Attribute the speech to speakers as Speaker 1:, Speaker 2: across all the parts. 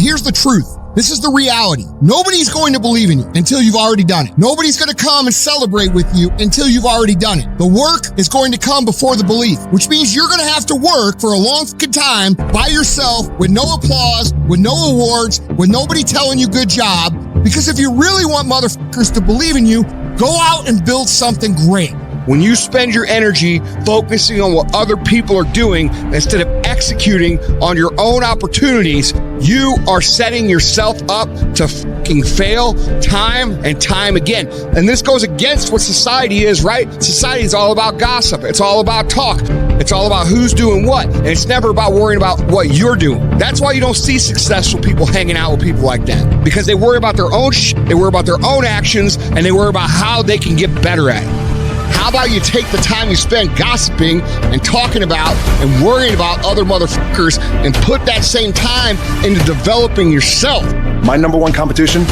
Speaker 1: here's the truth. This is the reality. Nobody's going to believe in you until you've already done it. Nobody's going to come and celebrate with you until you've already done it. The work is going to come before the belief, which means you're going to have to work for a long time by yourself with no applause, with no awards, with nobody telling you good job. Because if you really want motherfuckers to believe in you, go out and build something great. When you spend your energy focusing on what other people are doing instead of executing on your own opportunities, you are setting yourself up to fucking fail time and time again. And this goes against what society is, right? Society is all about gossip. It's all about talk. It's all about who's doing what. And it's never about worrying about what you're doing. That's why you don't see successful people hanging out with people like that. Because they worry about their own shit, they worry about their own actions, and they worry about how they can get better at it. How about you take the time you spend gossiping and talking about and worrying about other motherfuckers and put that same time into developing yourself?
Speaker 2: My number one competition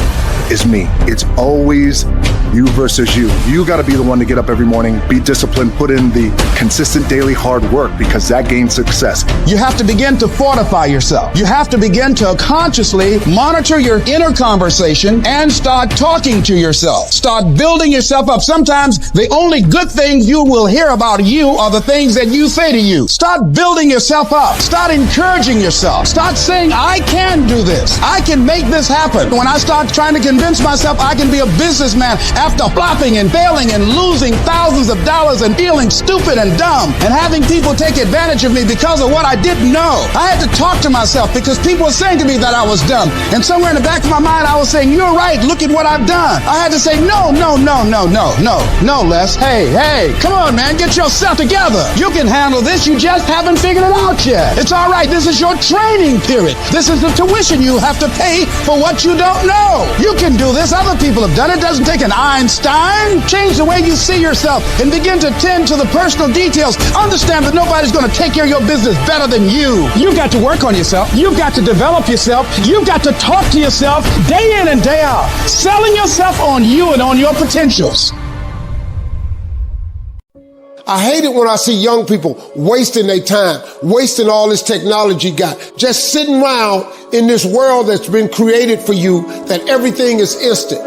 Speaker 2: is me. It's always you versus you. You got to be the one to get up every morning, be disciplined, put in the consistent daily hard work, because that gains success.
Speaker 3: You have to begin to fortify yourself. You have to begin to consciously monitor your inner conversation and start talking to yourself. Start building yourself up. Sometimes the only good things you will hear about you are the things that you say to you. Start building yourself up. Start encouraging yourself. Start saying, I can do this. I can make this happen. When I start trying to convince myself I can be a businessman after flopping and failing and losing thousands of dollars and feeling stupid and dumb and having people take advantage of me because of what I didn't know, I had to talk to myself because people were saying to me that I was dumb. And somewhere in the back of my mind, I was saying, you're right. Look at what I've done. I had to say, no, Les. Hey, come on, man. Get yourself together. You can handle this. You just haven't figured it out yet. It's all right. This is your training period. This is the tuition you have to pay for what you don't know. You can do this. Other people have done it. It doesn't take an Einstein. Change the way you see yourself and begin to tend to the personal details. Understand that nobody's going to take care of your business better than you. You've got to work on yourself. You've got to develop yourself. You've got to talk to yourself day in and day out, selling yourself on you and on your potentials.
Speaker 4: I hate it when I see young people wasting their time, wasting all this technology got, just sitting around in this world that's been created for you, that everything is instant.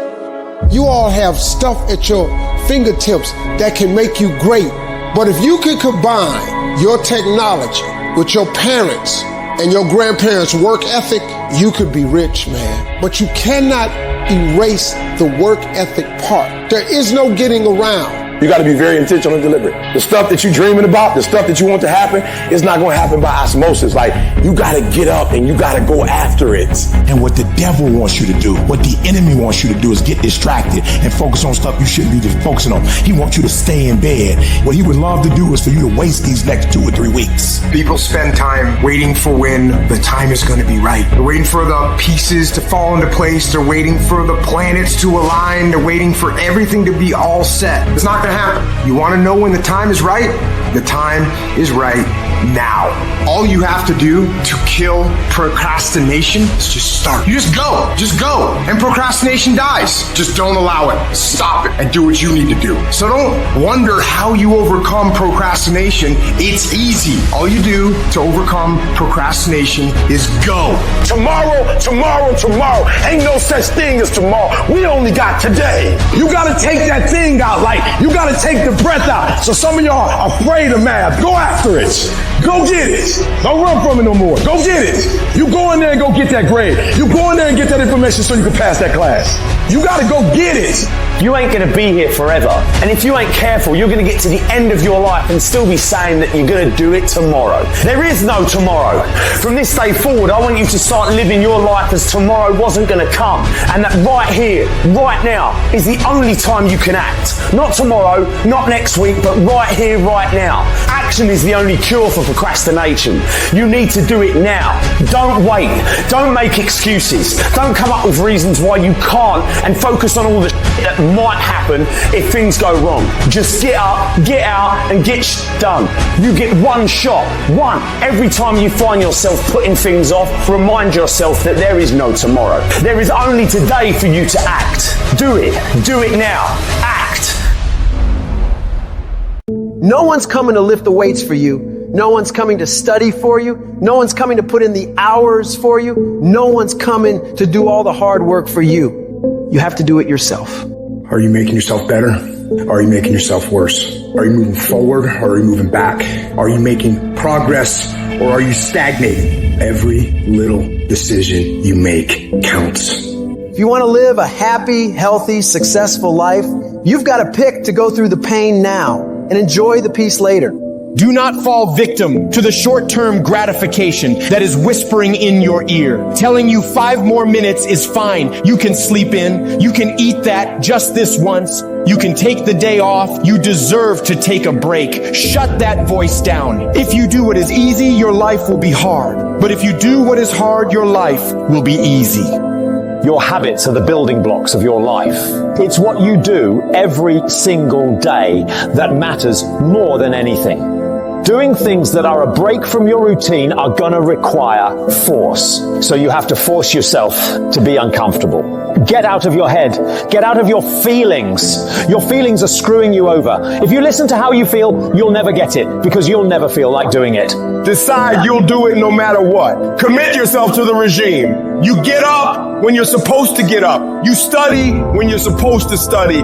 Speaker 4: You all have stuff at your fingertips that can make you great. But if you can combine your technology with your parents and your grandparents' work ethic, you could be rich, man. But you cannot erase the work ethic part. There is no getting around.
Speaker 5: You got to be very intentional and deliberate. The stuff that you're dreaming about, the stuff that you want to happen, it's not going to happen by osmosis. Like, you got to get up and you got to go after it.
Speaker 6: And what the devil wants you to do, what the enemy wants you to do, is get distracted and focus on stuff you shouldn't be focusing on. He wants you to stay in bed. What he would love to do is for you to waste these next 2 or 3 weeks.
Speaker 7: People spend time waiting for when the time is going to be right. They're waiting for the pieces to fall into place. They're waiting for the planets to align. They're waiting for everything to be all set. It's not going to happen. You want to know when the time is right? The time is right now. All you have to do to kill procrastination is just start. You just go. And procrastination dies. Just don't allow it. Stop it and do what you need to do. So don't wonder how you overcome procrastination. It's easy. All you do to overcome procrastination is go.
Speaker 5: Tomorrow. Ain't no such thing as tomorrow. We only got today. You got to take that thing out. Like, you got to take the breath out. So some of y'all are afraid of math. Go after it. Go get it. Don't run from it no more. Go get it. You go in there and go get that grade. You go in there and get that information so you can pass that class. You got to go get it.
Speaker 8: You ain't going to be here forever. And if you ain't careful, you're going to get to the end of your life and still be saying that you're going to do it tomorrow. There is no tomorrow. From this day forward, I want you to start living your life as tomorrow wasn't going to come. And that right here, right now, is the only time you can act. Not tomorrow, not next week, but right here, right now. Action is the only cure for procrastination. You need to do it now. Don't wait. Don't make excuses. Don't come up with reasons why you can't and focus on all the that might happen if things go wrong. Just get up, get out, and get done. You get one shot. One. Every time you find yourself putting things off, remind yourself that there is no tomorrow. There is only today for you to act. Do it. Do it now. Act.
Speaker 9: No one's coming to lift the weights for you. No one's coming to study for you. No one's coming to put in the hours for you. No one's coming to do all the hard work for you. You have to do it yourself.
Speaker 7: Are you making yourself better? Are you making yourself worse? Are you moving forward or are you moving back? Are you making progress or are you stagnating? Every little decision you make counts.
Speaker 9: If you want to live a happy, healthy, successful life, you've got to pick to go through the pain now and enjoy the peace later.
Speaker 10: Do not fall victim to the short-term gratification that is whispering in your ear, telling you 5 more minutes is fine. You can sleep in. You can eat that just this once. You can take the day off. You deserve to take a break. Shut that voice down. If you do what is easy, your life will be hard. But if you do what is hard, your life will be easy.
Speaker 8: Your habits are the building blocks of your life. It's what you do every single day that matters more than anything. Doing things that are a break from your routine are gonna require force. So you have to force yourself to be uncomfortable. Get out of your head. Get out of your feelings. Your feelings are screwing you over. If you listen to how you feel, you'll never get it because you'll never feel like doing it.
Speaker 5: Decide you'll do it no matter what. Commit yourself to the regime. You get up when you're supposed to get up. You study when you're supposed to study.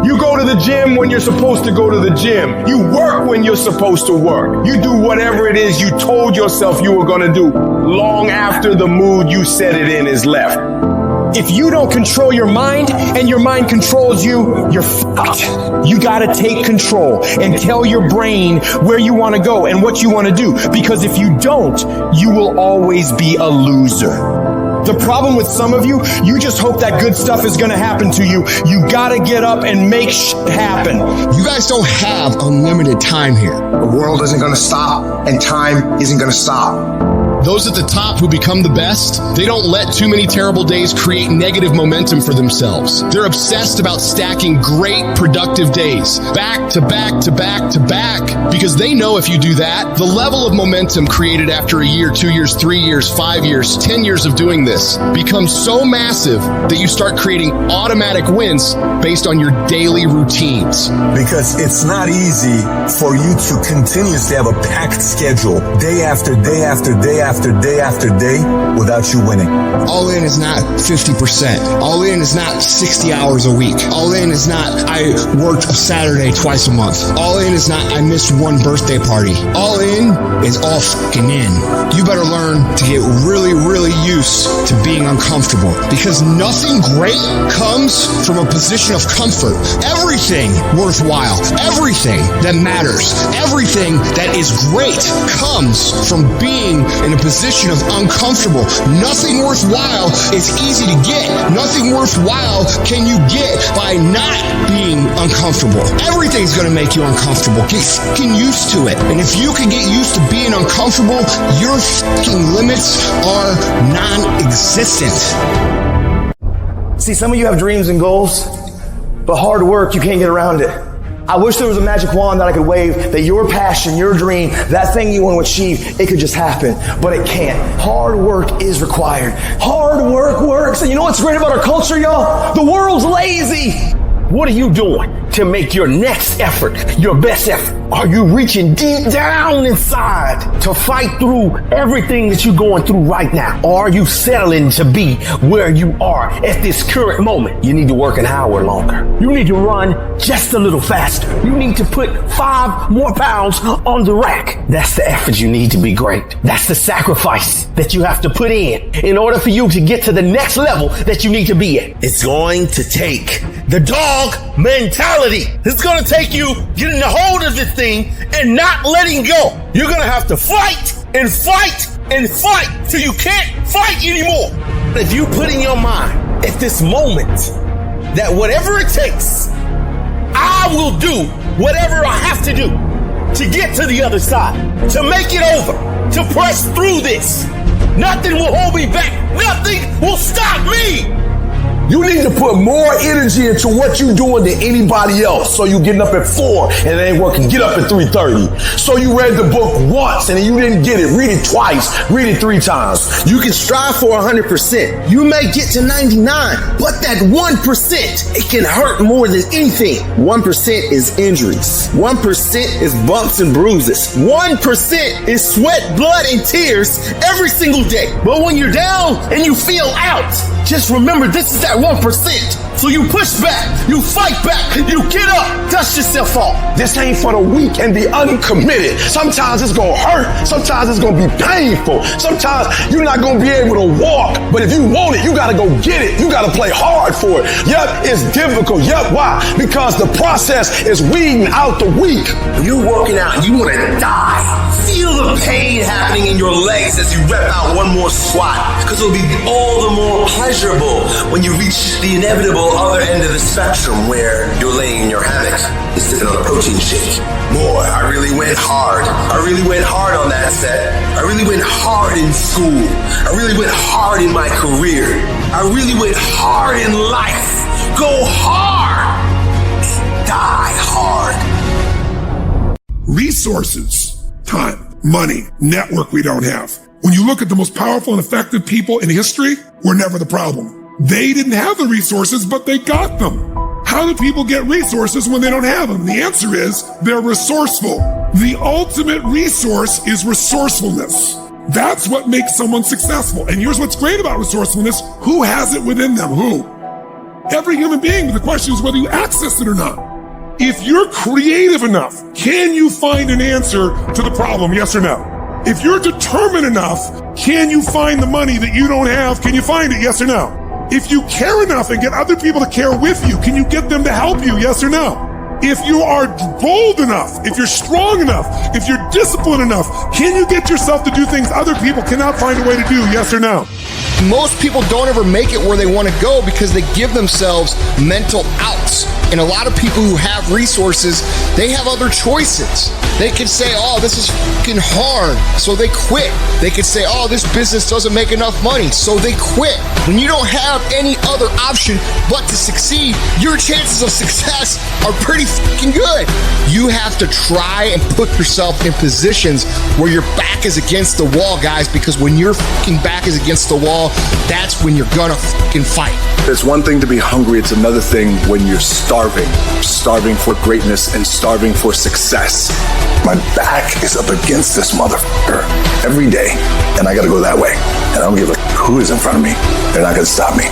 Speaker 5: You go to the gym when you're supposed to go to the gym. You work when you're supposed to work. You do whatever it is you told yourself you were gonna do long after the mood you set it in is left.
Speaker 10: If you don't control your mind and your mind controls you, you're fucked. You gotta take control and tell your brain where you wanna go and what you wanna do. Because if you don't, you will always be a loser. The problem with some of you, you just hope that good stuff is gonna happen to you. You gotta get up and make shit happen.
Speaker 1: You guys don't have unlimited time here.
Speaker 7: The world isn't gonna stop and time isn't gonna stop.
Speaker 11: Those at the top who become the best, they don't let too many terrible days create negative momentum for themselves. They're obsessed about stacking great, productive days, back to back to back to back, because they know if you do that, the level of momentum created after a year, 2 years, 3 years, 5 years, 10 years of doing this becomes so massive that you start creating automatic wins based on your daily routines.
Speaker 6: Because it's not easy for you to continuously have a packed schedule day after day after day after day after day without you winning.
Speaker 1: All in is not 50%. All in is not 60 hours a week. All in is not I worked a Saturday twice a month. All in is not I missed one birthday party. All in is all fucking in. You better learn to get really, really used to being uncomfortable, because nothing great comes from a position of comfort. Everything worthwhile, everything that matters, everything that is great comes from being in a position of uncomfortable. Nothing worthwhile is easy to get. Nothing worthwhile can you get by not being uncomfortable. Everything's gonna make you uncomfortable. Get fucking used to it. And if you can get used to being uncomfortable, your fucking limits are non-existent.
Speaker 8: See, some of you have dreams and goals, but hard work, you can't get around it. I wish there was a magic wand that I could wave that your passion, your dream, that thing you want to achieve, it could just happen, but it can't. Hard work is required. Hard work works. And you know what's great about our culture, y'all? The world's lazy. What are you doing to make your next effort your best effort? Are you reaching deep down inside to fight through everything that you're going through right now? Or are you settling to be where you are at this current moment? You need to work an hour longer. You need to run just a little faster. You need to put 5 more pounds on the rack. That's the effort you need to be great. That's the sacrifice that you have to put in order for you to get to the next level that you need to be at. It's going to take the dog mentality. It's going to take you getting a hold of this thing and not letting go. You're going to have to fight and fight and fight till you can't fight anymore. If you put in your mind at this moment that whatever it takes, I will do whatever I have to do to get to the other side, to make it over, to press through this. Nothing will hold me back. Nothing will stop me. You need to put
Speaker 5: more energy into what you're doing than anybody else. So you getting up at 4 and it ain't working. Get up at 3:30. So you read the book once and you didn't get it. Read it twice. Read it 3 times.
Speaker 12: You can strive for 100%. You may get to 99, but that 1%, it can hurt more than anything. 1% is injuries. 1% is bumps and bruises. 1% is sweat, blood, and tears every single day. But when you're down and you feel out, just remember this is that 1%. So you push back, you fight back, you get up, dust yourself off.
Speaker 5: This ain't for the weak and the uncommitted. Sometimes it's gonna hurt. Sometimes it's gonna be painful. Sometimes you're not gonna be able to walk. But if you want it, you gotta go get it. You gotta play hard for it. Yep, it's difficult. Yep, why? Because the process is weeding out the weak.
Speaker 12: When you're working out and you wanna die, feel the pain happening in your legs as you rep out one more squat. Because it'll be all the more pleasurable when you reach the inevitable other end of the spectrum where you're laying in your hammock and sipping on a protein shake. Boy, I really went hard. I really went hard on that set. I really went hard in school. I really went hard in my career. I really went hard in life. Go hard. Die hard.
Speaker 6: Resources, time, money, network we don't have. When you look at the most powerful and effective people in history, we're never the problem. They didn't have the resources, but they got them. How do people get resources when they don't have them? The answer is they're resourceful. The ultimate resource is resourcefulness. That's what makes someone successful. And here's what's great about resourcefulness. Who has it within them? Who? Every human being, but the question is whether you access it or not. If you're creative enough, can you find an answer to the problem? Yes or no? If you're determined enough, can you find the money that you don't have? Can you find it? Yes or no? If you care enough and get other people to care with you, can you get them to help you? Yes or no? If you are bold enough, if you're strong enough, if you're disciplined enough, can you get yourself to do things other people cannot find a way to do? Yes or no?
Speaker 1: Most people don't ever make it where they want to go because they give themselves mental outs. And a lot of people who have resources, they have other choices. They can say, oh, this is fucking hard, so they quit. They can say, oh, this business doesn't make enough money, so they quit. When you don't have any other option but to succeed, your chances of success are pretty fucking good. You have to try and put yourself in positions where your back is against the wall, guys, because when your fucking back is against the wall, that's when you're gonna fucking fight.
Speaker 2: It's one thing to be hungry, it's another thing when you're starving for greatness and starving for success. My back is up against this motherfucker every day, and I gotta go that way. And I don't give a who is in front of me. They're not gonna stop me.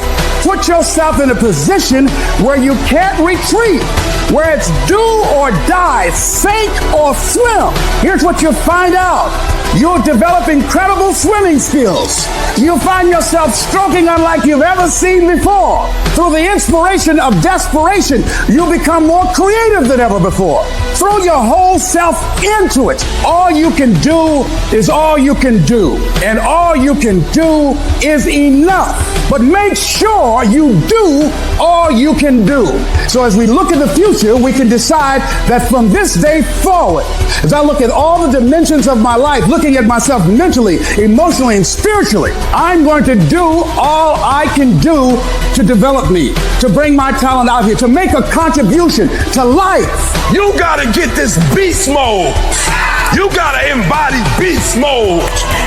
Speaker 3: Put yourself in a position where you can't retreat, where it's do or die, sink or swim. Here's what you'll find out. You'll develop incredible swimming skills. You'll find yourself stroking unlike you've ever seen before. Through the inspiration of desperation, you'll become more creative than ever before. Throw your whole self into it. All you can do is all you can do. And all you can do is enough. But make sure you do all you can do. So as we look at the future, we can decide that from this day forward, as I look at all the dimensions of my life, looking at myself mentally, emotionally, and spiritually, I'm going to do all I can do to develop me, to bring my talent out here, to make a contribution to life.
Speaker 5: You gotta get this beast mode. You gotta embody beast mode.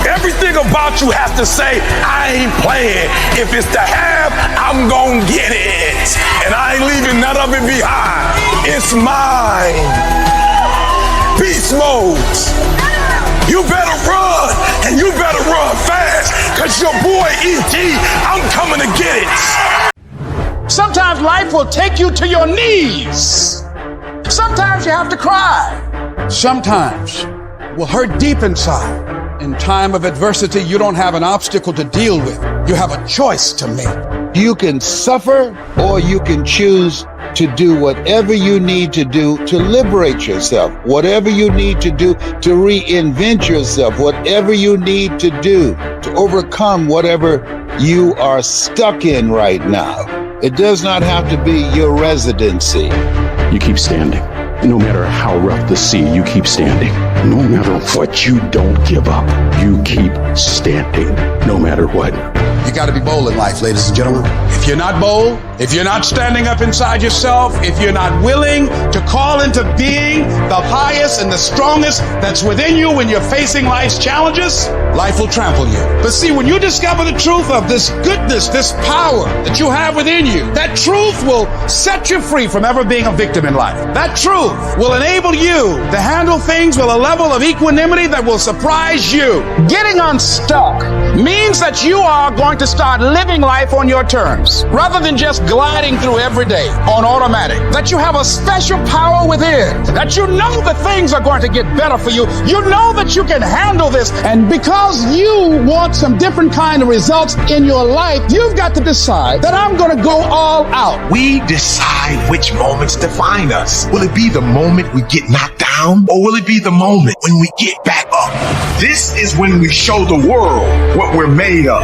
Speaker 5: Everything about you has to say, I ain't playing. If it's to have, I'm gonna get it. And I ain't leaving none of it behind. It's mine. Beast mode. You better run, and you better run fast, cause your boy E.T., I'm coming to get it.
Speaker 3: Sometimes life will take you to your knees. Sometimes you have to cry. Sometimes will hurt deep inside. In time of adversity, you don't have an obstacle to deal with. You have a choice to make.
Speaker 13: You can suffer or you can choose to do whatever you need to do to liberate yourself, whatever you need to do to reinvent yourself, whatever you need to do to overcome whatever you are stuck in right now. It does not have to be your residency.
Speaker 14: You keep standing. No matter how rough the sea, you keep standing. No matter what, you don't give up. You keep standing, no matter what.
Speaker 15: You
Speaker 3: got to be bold in life, ladies and gentlemen. If you're not bold, if you're not standing up inside yourself, if you're not willing to call into being the highest and the strongest that's within you when you're facing life's challenges, life will trample you. But see, when you discover the truth of this goodness, this power that you have within you, that truth will set you free from ever being a victim in life. That truth will enable you to handle things with a level of equanimity that will surprise you. Getting unstuck means that you are going to start living life on your terms, rather than just gliding through every day on automatic. That you have a special power within, that you know that things are going to get better for you. You know that you can handle this, and because you want some different kind of results in your life, you've got to decide that I'm going to go all out.
Speaker 15: We decide which moments define us. Will it be the moment we get knocked down, or will it be the moment when we get back up? This is when we show the world what we're made of.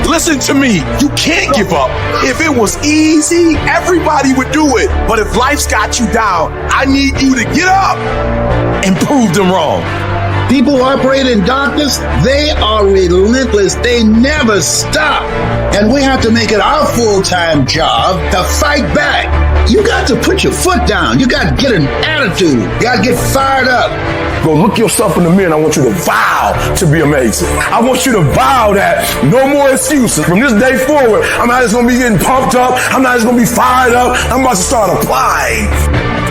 Speaker 15: Listen to me, you can't give up. If it was easy, everybody would do it. But if life's got you down, I need you to get up and prove them wrong.
Speaker 13: People who operate in darkness, they are relentless. They never stop. And we have to make it our full-time job to fight back. You got to put your foot down. You got to get an attitude. You got to get fired up.
Speaker 5: Go look yourself in the mirror and I want you to vow to be amazing. I want you to vow that no more excuses. From this day forward, I'm not just going to be getting pumped up. I'm not just going to be fired up. I'm about to start applying.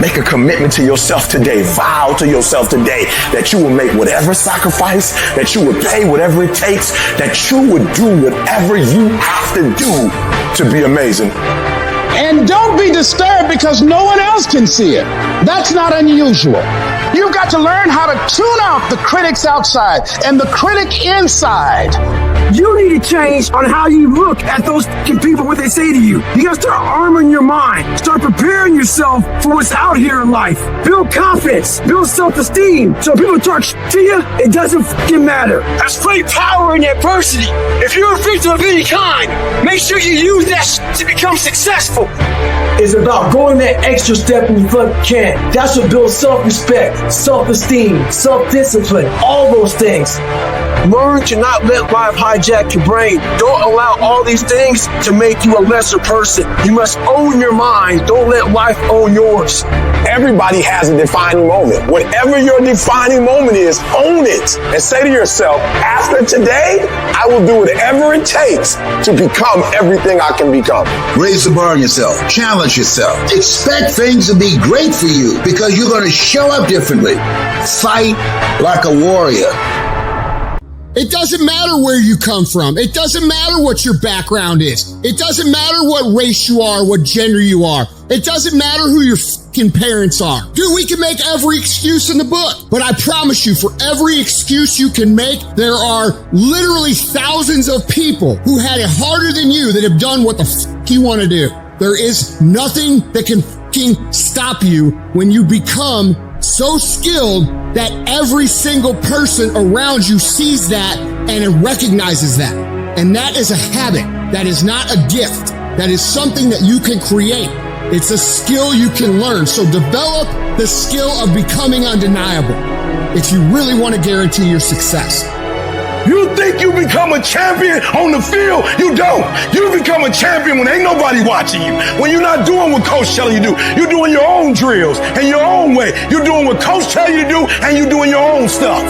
Speaker 5: Make a commitment to yourself today. Vow to yourself today that you will make whatever sacrifice, that you would pay whatever it takes, that you would do whatever you have to do to be amazing.
Speaker 3: And don't be disturbed because no one else can see it. That's not unusual. You've got to learn how to tune out the critics outside and the critic inside.
Speaker 16: You need to change on how you look at those people, what they say to you. You gotta start armoring your mind. Start preparing yourself for what's out here in life. Build confidence. Build self-esteem. So people talk to you, it doesn't fucking matter. There's great power in adversity. If you're a victim of any kind, make sure you use that to become successful. It's about going that extra step when you fucking can. That's what builds self-respect, self-esteem, self-discipline, all those things. Learn to not let life hijack your brain. Don't allow all these things to make you a lesser person. You must own your mind. Don't let life own yours.
Speaker 5: Everybody has a defining moment. Whatever your defining moment is, own it. And say to yourself, after today, I will do whatever it takes to become everything I can become.
Speaker 13: Raise the bar on yourself. Challenge yourself. Expect things to be great for you because you're going to show up differently. Fight like a warrior.
Speaker 1: It doesn't matter where you come from. It doesn't matter what your background is. It doesn't matter what race you are, what gender you are. It doesn't matter who your fucking parents are. Dude, we can make every excuse in the book. But I promise you, for every excuse you can make, there are literally thousands of people who had it harder than you that have done what the fuck you want to do. There is nothing that can fucking stop you when you become so skilled that every single person around you sees that and it recognizes that. And that is a habit. That is not a gift. That is something that you can create. It's a skill you can learn. So develop the skill of becoming undeniable if you really want to guarantee your success.
Speaker 5: You think you become a champion on the field? You don't. You become a champion when ain't nobody watching you. When you're not doing what coach telling you to do. You're doing your own drills and your own way. You're doing what coach telling you to do and you're doing your own stuff.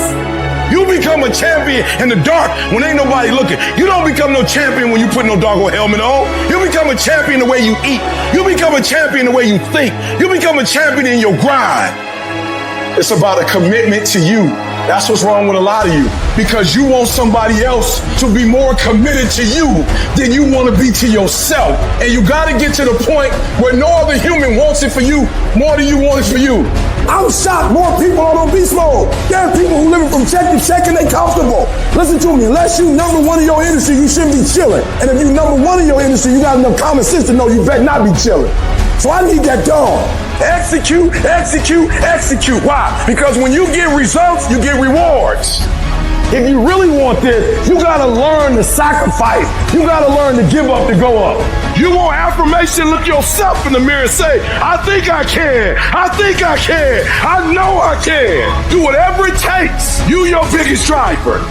Speaker 5: You become a champion in the dark when ain't nobody looking. You don't become no champion when you put no doggone helmet on. You become a champion the way you eat. You become a champion the way you think. You become a champion in your grind. It's about a commitment to you. That's what's wrong with a lot of you. Because you want somebody else to be more committed to you than you want to be to yourself. And you got to get to the point where no other human wants it for you more than you want it for you.
Speaker 16: I'm shocked more people are on beast mode. There are people who living from check to check and they comfortable. Listen to me, unless you number one in your industry, you shouldn't be chilling. And if you number one in your industry, you got enough common sense to know you better not be chilling. So I need that dog.
Speaker 5: Execute, execute, execute. Why? Because when you get results, you get rewards. If you really want this, you gotta learn to sacrifice. You gotta learn to give up to go up. You want affirmation, look yourself in the mirror and say, I think I can. I think I can. I know I can. Do whatever it takes. You your biggest driver.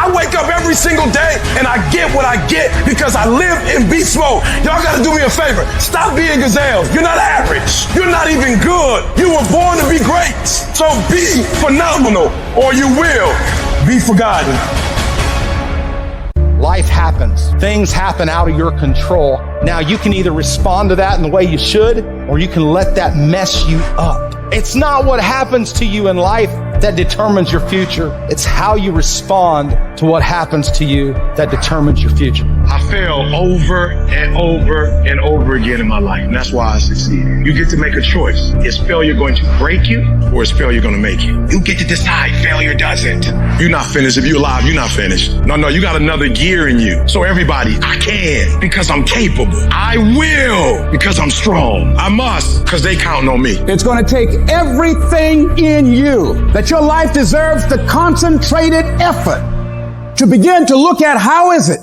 Speaker 5: I wake up every single day and I get what I get because I live in beast mode. Y'all gotta do me a favor. Stop being gazelles. You're not average. You're not even good. You were born to be great. So be phenomenal or you will be forgotten.
Speaker 3: Life happens. Things happen out of your control. Now you can either respond to that in the way you should, or you can let that mess you up. It's not what happens to you in life that determines your future. It's how you respond to what happens to you that determines your future.
Speaker 15: I fail over and over and over again in my life, and that's why I succeeded. You get to make a choice. Is failure going to break you, or is failure going to make you? You get to decide. Failure doesn't. You're not finished. If you're alive, you're not finished. No, you got another gear in you. So everybody, I can because I'm capable. I will because I'm strong. I must because they counting on me.
Speaker 3: It's going to take everything in you that your life deserves the concentrated effort to begin to look at how is it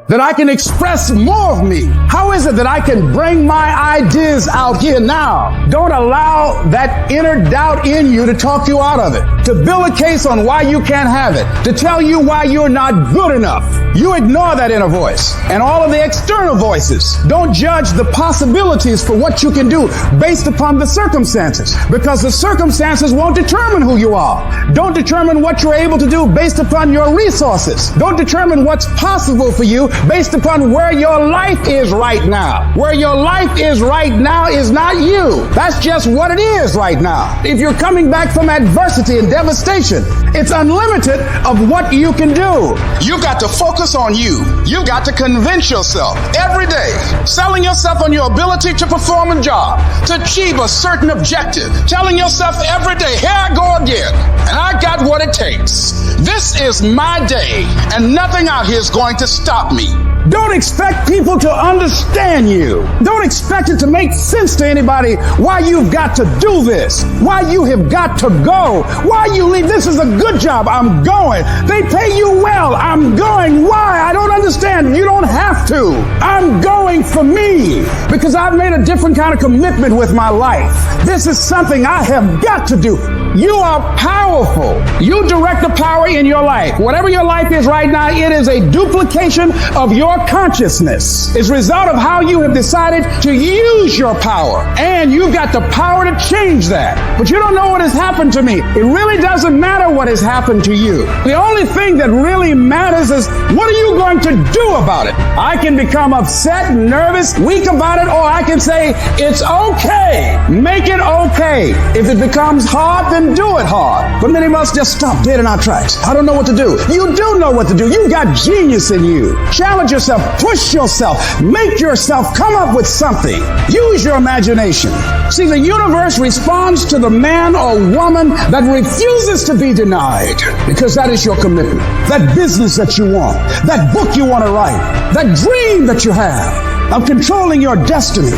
Speaker 3: that I can express more of me? How is it that I can bring my ideas out here now? Don't allow that inner doubt in you to talk you out of it, to build a case on why you can't have it, to tell you why you're not good enough. You ignore that inner voice and all of the external voices. Don't judge the possibilities for what you can do based upon the circumstances, because the circumstances won't determine who you are. Don't determine what you're able to do based upon your resources. Don't determine what's possible for you based upon where your life is right now. Where your life is right now is not you. That's just what it is right now. If you're coming back from adversity and devastation, it's unlimited of what you can do. You've got to focus on you. You've got to convince yourself every day, selling yourself on your ability to perform a job, to achieve a certain objective, telling yourself every day, here I go again, and I got what it takes. This is my day, and nothing out here is going to stop me. Don't expect people to understand you. Don't expect it to make sense to anybody why you've got to do this, why you have got to go, why you leave. This is a good job. I'm going. They pay you well. I'm going. Why? I don't understand. You don't have to. I'm going for me because I've made a different kind of commitment with my life. This is something I have got to do. You are powerful. You direct the power in your life. Whatever your life is right now, it is a duplication of your consciousness. It's a result of how you have decided to use your power. And you've got the power to change that. But you don't know what has happened to me. It really doesn't matter what has happened to you. The only thing that really matters is what are you going to do about it? I can become upset, nervous, weak about it, or I can say, it's okay. Make it okay. If it becomes hard, then do it hard. But many of us just stop dead in our tracks. I don't know what to do. You do know what to do. You've got genius in you. Challenge yourself, push yourself, make yourself come up with something. Use your imagination. See, the universe responds to the man or woman that refuses to be denied, because that is your commitment. That business that you want, that book you want to write, that dream that you have of controlling your destiny,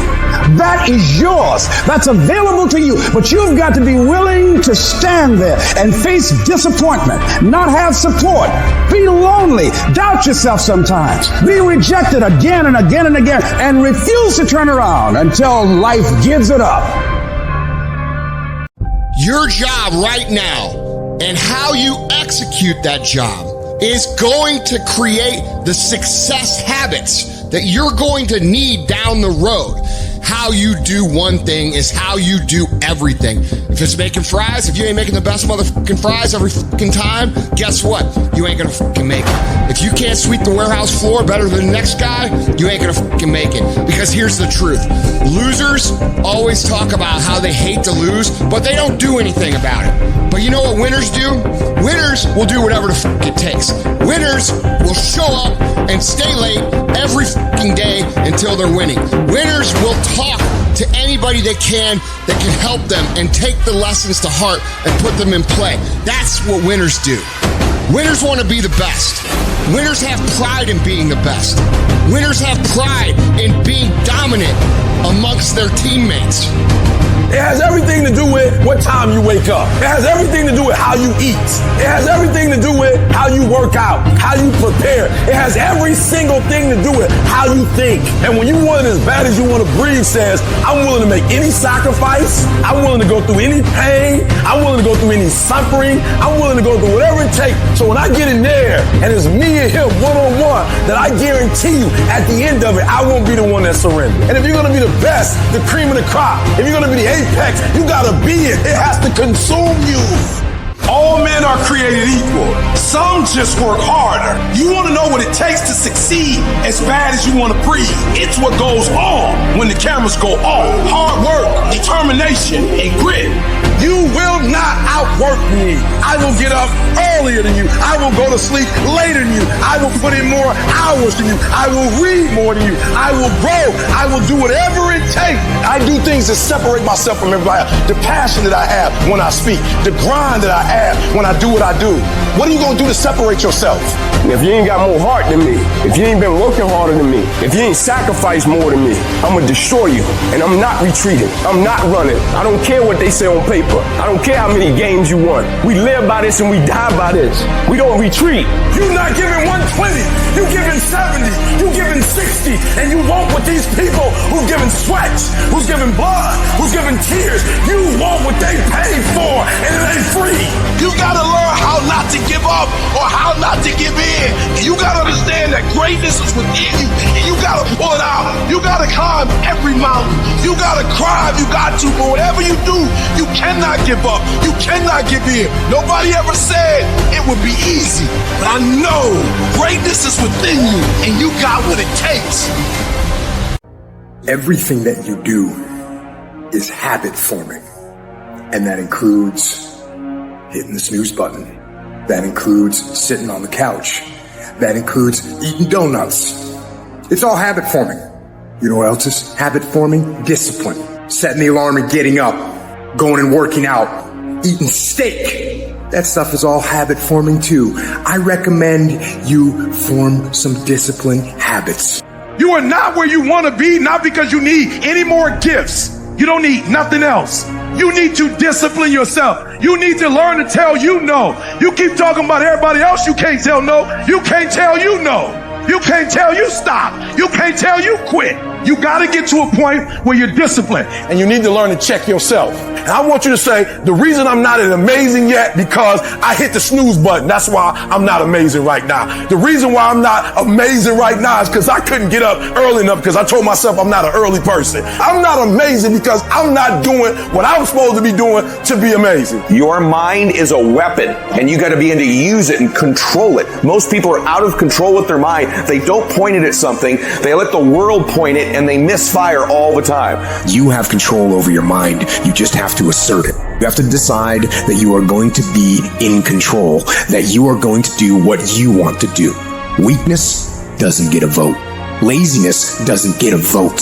Speaker 3: that is yours. That's available to you. But you've got to be willing to stand there and face disappointment, not have support, be lonely, doubt yourself sometimes, be rejected again and again and again, and refuse to turn around until life gives it up.
Speaker 1: Your job right now and how you execute that job is going to create the success habits that you're going to need down the road. How you do one thing is how you do everything. If it's making fries, if you ain't making the best motherfucking fries every fucking time, guess what? You ain't gonna fucking make it. If you can't sweep the warehouse floor better than the next guy, you ain't gonna fucking make it. Because here's the truth. Losers always talk about how they hate to lose, but they don't do anything about it. But you know what winners do? Winners will do whatever the fuck it takes. Winners will show up and stay late every fucking day until they're winning. Winners will talk to anybody they can that can help them and take the lessons to heart and put them in play. That's what winners do. Winners want to be the best. Winners have pride in being the best. Winners have pride in being dominant amongst their teammates.
Speaker 5: It has everything to do with what time you wake up. It has everything to do with how you eat. It has everything to do with how you work out, how you prepare. It has every single thing to do with how you think. And when you want it as bad as you want to breathe says, I'm willing to make any sacrifice. I'm willing to go through any pain. I'm willing to go through any suffering. I'm willing to go through whatever it takes. So when I get in there and it's me and him one-on-one, that I guarantee you at the end of it, I won't be the one that surrenders. And if you're going to be the best, the cream of the crop, if you're going to be the apex, you got to be it. It has to consume you.
Speaker 15: All men are created equal. Some just work harder. You want to know what it takes to succeed as bad as you want to breathe. It's what goes on when the cameras go off. Hard work, determination, and grit.
Speaker 5: You will not outwork me. I will get up earlier than you. I will go to sleep later than you. I will put in more hours than you. I will read more than you. I will grow. I will do whatever it takes. I do things to separate myself from everybody else. The passion that I have when I speak. The grind that I have when I do what I do. What are you going to do to separate yourself?
Speaker 17: And if you ain't got more heart than me, if you ain't been working harder than me, if you ain't sacrificed more than me, I'm going to destroy you. And I'm not retreating. I'm not running. I don't care what they say on paper. I don't care how many games you won. We live by this and we die by this. We don't retreat.
Speaker 5: You're not giving 120. You giving 70. You giving 60. And you want what these people who's giving sweats, who's giving blood, who's giving tears, you want what they paid for and it ain't free.
Speaker 15: You gotta learn how not to give up or how not to give in. And you gotta understand that greatness is within you and you gotta pull it out. You gotta climb every mountain. You gotta cry if you got to, but whatever you do, you cannot give up. You cannot give in. Nobody ever said it would be easy, but I know greatness is within you and you got what it takes.
Speaker 7: Everything that you do is habit forming, and that includes hitting the snooze button. That includes sitting on the couch. That includes eating donuts. It's all habit forming. You know what else is habit forming? Discipline. Setting the alarm and getting up. Going and working out. Eating steak. That stuff is all habit forming too. I recommend you form some disciplined habits.
Speaker 15: You are not where you want to be, not because you need any more gifts. You don't need nothing else. You need to discipline yourself. You need to learn to tell you no. You keep talking about everybody else you can't tell no. You can't tell you no. You can't tell you stop. You can't tell you quit. You got to get to a point where you're disciplined.
Speaker 5: And you need to learn to check yourself. And I want you to say, the reason I'm not amazing yet because I hit the snooze button. That's why I'm not amazing right now. The reason why I'm not amazing right now is because I couldn't get up early enough because I told myself I'm not an early person. I'm not amazing because I'm not doing what I'm supposed to be doing to be amazing.
Speaker 8: Your mind is a weapon and you got to begin to use it and control it. Most people are out of control with their mind. They don't point it at something. They let the world point it and they misfire all the time.
Speaker 18: You have control over your mind. You just have to assert it. You have to decide that you are going to be in control, that you are going to do what you want to do. Weakness doesn't get a vote. Laziness doesn't get a vote.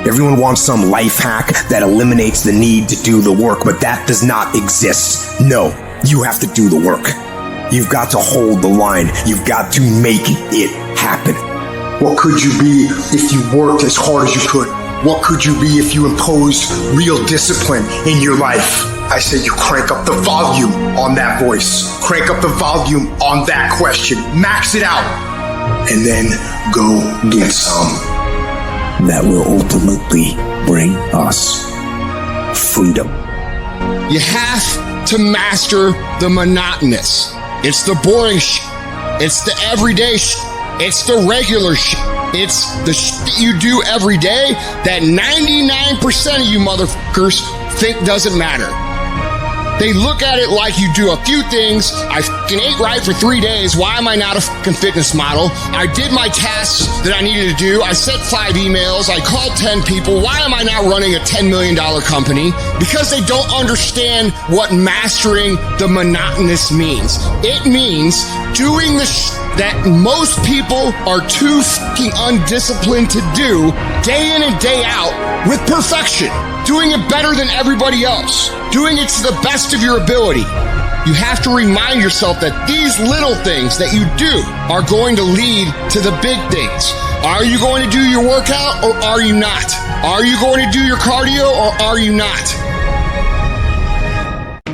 Speaker 18: Everyone wants some life hack that eliminates the need to do the work, but that does not exist. No, you have to do the work. You've got to hold the line. You've got to make it happen.
Speaker 7: What could you be if you worked as hard as you could? What could you be if you imposed real discipline in your life? I say you crank up the volume on that voice. Crank up the volume on that question. Max it out. And then go get some.
Speaker 18: That will ultimately bring us freedom.
Speaker 1: You have to master the monotonous. It's the boring shit. It's the everyday shit. It's the regular shit. It's the shit that you do every day that 99% of you motherfuckers think doesn't matter. They look at it like you do a few things. I fucking ate right for 3 days. Why am I not a fucking fitness model? I did my tasks that I needed to do. I sent 5 emails. I called 10 people. Why am I not running a $10 million company? Because they don't understand what mastering the monotonous means. It means doing the that most people are too fucking undisciplined to do day in and day out with perfection. Doing it better than everybody else. Doing it to the best of your ability. You have to remind yourself that these little things that you do are going to lead to the big things. Are you going to do your workout or are you not? Are you going to do your cardio or are you not?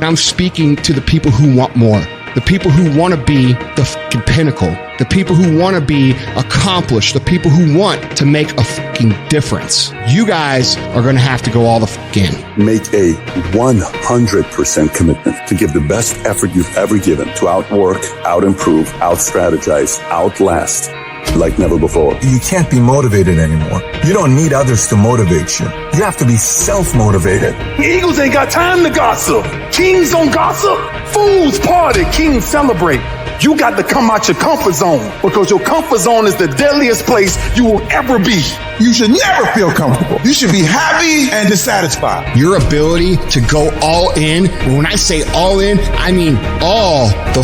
Speaker 1: I'm speaking to the people who want more. The people who want to be the fucking pinnacle. The people who want to be accomplished. The people who want to make a fucking difference. You guys are going to have to go all the fuck in.
Speaker 2: Make a 100% commitment to give the best effort you've ever given to outwork, out-improve, out-strategize, outlast like never before.
Speaker 19: You can't be motivated anymore. You don't need others to motivate you. You have to be self-motivated.
Speaker 5: Eagles ain't got time to gossip. Kings don't gossip. Fools party. Kings celebrate. You got to come out your comfort zone because your comfort zone is the deadliest place you will ever be.
Speaker 15: You should never feel comfortable. You should be happy and dissatisfied.
Speaker 1: Your ability to go all in, when I say all in, I mean all the